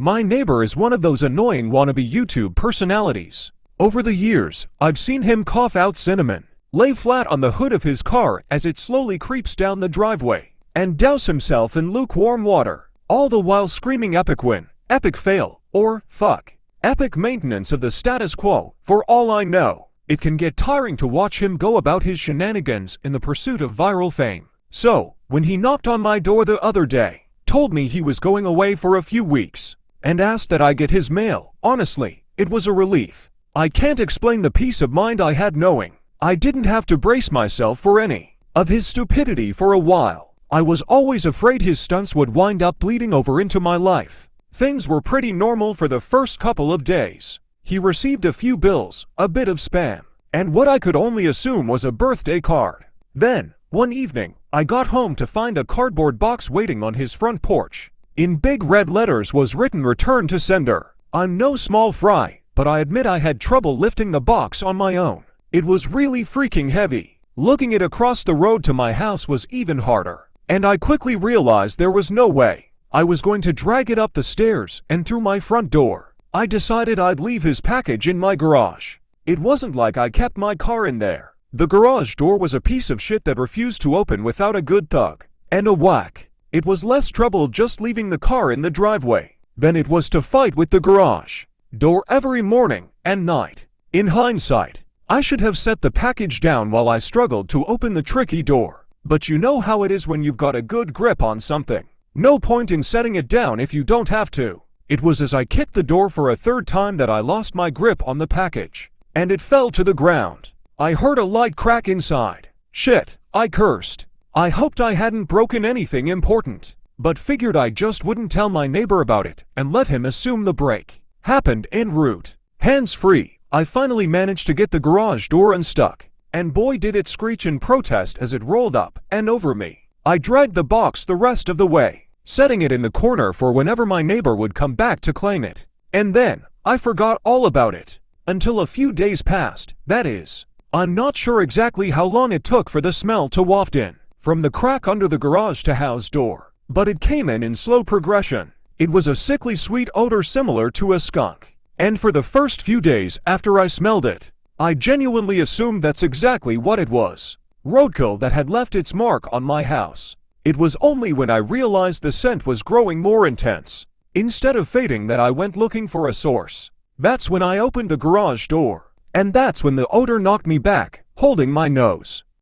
My neighbor is one of those annoying wannabe YouTube personalities. Over the years, I've seen him cough out cinnamon, lay flat on the hood of his car as it slowly creeps down the driveway, and douse himself in lukewarm water, all the while screaming epic win, epic fail, or fuck. Epic maintenance of the status quo. For all I know, it can get tiring to watch him go about his shenanigans in the pursuit of viral fame. So, when he knocked on my door the other day, told me he was going away for a few weeks, and asked that I get his mail, honestly, it was a relief. I can't explain the peace of mind I had knowing I didn't have to brace myself for any of his stupidity for a while. I was always afraid his stunts would wind up bleeding over into my life. Things were pretty normal for the first couple of days. He received a few bills, a bit of spam, and what I could only assume was a birthday card. Then, one evening, I got home to find a cardboard box waiting on his front porch. In big red letters was written "Return to sender." I'm no small fry, but I admit I had trouble lifting the box on my own. It was really freaking heavy. Lugging it across the road to my house was even harder, and I quickly realized there was no way I was going to drag it up the stairs and through my front door. I decided I'd leave his package in my garage. It wasn't like I kept my car in there. The garage door was a piece of shit that refused to open without a good thug and a whack. It was less trouble just leaving the car in the driveway than it was to fight with the garage door every morning and night. In hindsight, I should have set the package down while I struggled to open the tricky door. But you know how it is when you've got a good grip on something. No point in setting it down if you don't have to. It was as I kicked the door for a third time that I lost my grip on the package, and it fell to the ground. I heard a light crack inside. Shit, I cursed. I hoped I hadn't broken anything important, but figured I just wouldn't tell my neighbor about it and let him assume the break happened en route. Hands-free, I finally managed to get the garage door unstuck, and boy did it screech in protest as it rolled up and over me. I dragged the box the rest of the way, setting it in the corner for whenever my neighbor would come back to claim it. And then, I forgot all about it. Until a few days passed, that is. I'm not sure exactly how long it took for the smell to waft in from the crack under the garage to house door, but it came in slow progression. It was a sickly sweet odor similar to a skunk. And for the first few days after I smelled it, I genuinely assumed that's exactly what it was. Roadkill that had left its mark on my house. It was only when I realized the scent was growing more intense, instead of fading, that I went looking for a source. That's when I opened the garage door, and that's when the odor knocked me back, holding my nose.